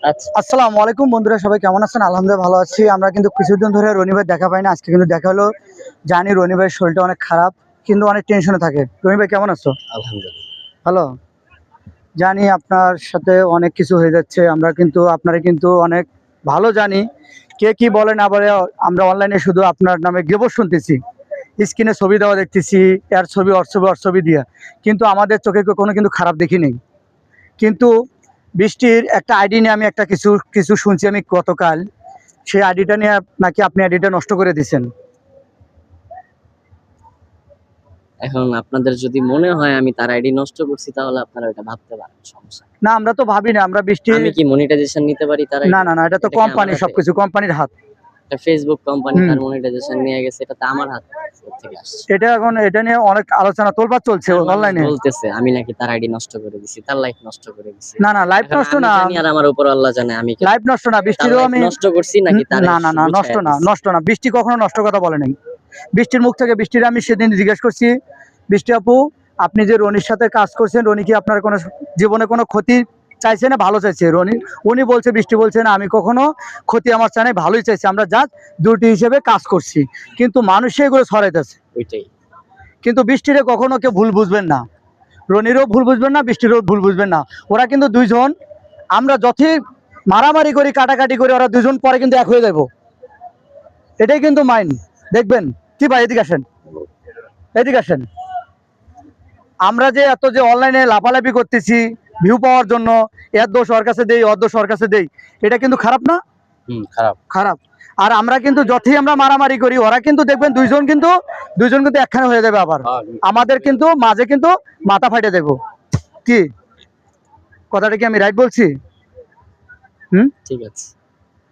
আচ্ছা। আসসালামু আলাইকুম বন্ধুরা, সবাই কেমন আছেন? আলহামদুলিল্লাহ ভালো আছি। আমরা কিন্তু কিছুদিন ধরে রনি ভাই দেখা পাই না, আজকে কিন্তু দেখা হলো। জানি রনি ভাইয়ের শরীরটা অনেক খারাপ, কিন্তু অনেক টেনশনে থাকে। রনি ভাই কেমন আছো? আলহামদুলিল্লাহ। ভালো। জানি আপনার সাথে অনেক কিছু হয়ে যাচ্ছে, আমরা কিন্তু আপনারা কিন্তু অনেক ভালো জানি। কে কি বলে না বলে, আমরা অনলাইনে শুধু আপনার নামে গেবর শুনতেছি, স্ক্রিনে ছবি দেওয়া দেখতেছি, এর ছবি ওর ছবি ওর ছবি দিয়া, কিন্তু আমাদের চোখে কোনো কিন্তু খারাপ দেখি নেই। কিন্তু বৃষ্টির একটা আইডি নিয়ে আমি একটা কিছু কিছু শুনছি আমি গতকাল, সেই আইডিটা নিয়ে নাকি আপনি আইডিটা নষ্ট করে দিয়েছেন। এখন আপনাদের যদি মনে হয় আমি তার আইডি নষ্ট করছি তাহলে আপনারা এটা ভাবতে পারেন, সমস্যা নেই। না, আমরা তো ভাবি না, আমরা বৃষ্টির আমি কি মনিটাইজেশন নিতে পারি তার না আইডি? না না, এটা তো এটা কি আমার কোম্পানি, হাতে? সবকিছু কোম্পানির হাত। এটা ফেসবুক কোম্পানি হুম। তার মনিটাইজেশন নিয়ে গেছে, এটা তো আমার হাত থেকে আসছে। এটা এখন এটা নিয়ে অনেক আলোচনা তোলপাড় চলছে আর মানুষ অনলাইনে। বলতেছে আমি নাকি তার আইডি নষ্ট করে দিছি, তার লাইফ নষ্ট করে দিছি। না না, লাইফ এখন নষ্ট আমি না। জানি আর আমার উপর আল্লাহ জানে আমি কি লাইফ নষ্ট না, তার বৃষ্টিরও লাইফ আমি নষ্ট করছি নাকি তার না না না, নষ্ট গুছাইয়া না, দিছি। নষ্ট না। বৃষ্টি কখনো নষ্ট কথা বলে নাই। বৃষ্টির মুখ থেকে, বৃষ্টির আমি সেদিন জিজ্ঞেস করছি, বৃষ্টি আপু, আপনি যে রনির সাথে কাজ করছেন, রনি কি আপনার কোনো জীবনে কোনো ক্ষতি চাইছে না ভালো চাইছে? উনি বলছে, বৃষ্টি বলছে না, আমি কখনো ক্ষতি আমার চাই না, ভালোই চাইছি, আমরা জাস্ট ডিউটি হিসেবে কাজ করছি। কিন্তু মানুষ এগুলো ছড়াইতেছে। ওইটাই। কিন্তু বৃষ্টিরে কখনো কেউ ভুল বুঝবেন না, রনিরও ভুল বুঝবেন না, বৃষ্টিরও ভুল বুঝবেন না। ওরা কিন্তু দুইজন, আমরা যতই মারামারি করি কাটাকাটি করি, ওরা দুজন পরে কিন্তু এক হয়ে যাব। এটাই কিন্তু মাইন্ড, দেখবেন। কি ভাই, এদিকে আসেন, এদিকে আসেন। আমরা যে এত যে অনলাইনে লাফালাফি করতেছি ভিউ পাওয়ার জন্য, এর দোষ ওর কাছে দেই, ওর দোষ ওর কাছে দেই, এটা কিন্তু খারাপ না? খারাপ। খারাপ। আর আমরা কিন্তু যতই আমরা মারামারি করি, ওরা কিন্তু দেখবেন দুইজন কিন্তু একখানে হয়ে যাবে আবার। আমাদের কিন্তু মাঝে কিন্তু মাথা ফাটে দেবো। কি কথাটা কি আমি রাইট বলছি? হুম। ঠিক আছে।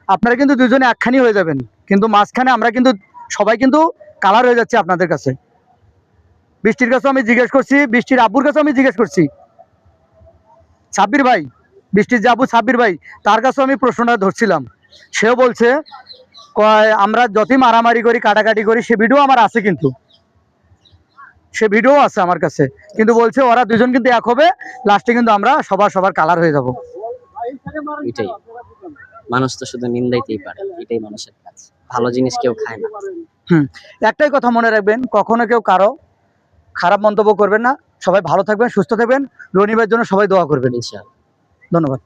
আপনারা কিন্তু দুজনে একখানি হয়ে যাবেন, কিন্তু মাঝখানে আমরা কিন্তু সবাই কিন্তু কালার হয়ে যাচ্ছে আপনাদের কাছে। বৃষ্টির কাছেও আমি জিজ্ঞেস করছি, বৃষ্টির আব্বুর কাছেও আমি জিজ্ঞেস করছি, সাব্বির ভাই, বৃষ্টির যে আব্বু সাব্বির ভাই, তার কাছেও আমি প্রশ্নটা ধরছিলাম। সেও বলছে, কয় আমরা যতই মারামারি করি কাটাকাটি করি, সে ভিডিও আমার আছে, কিন্তু সে ভিডিও আছে আমার কাছে, কিন্তু বলছে ওরা দুজন কিন্তু এক হবে, লাস্টে কিন্তু আমরা সবার কালার হয়ে যাব। এটাই, মানুষ তো শুধু নিন্দাইতেই পারে, এটাই মানুষের কাজ। ভালো জিনিস কেউ খায় না। হুম। একটাই কথা মনে রাখবেন, কখনো কেউ কারো খারাপ মন্তব্য করবেন না। সবাই ভালো থাকবেন, সুস্থ থাকবেন। রনি ভাইয়ের জন্য সবাই দোয়া করবেন। ইনশাআল্লাহ। ধন্যবাদ।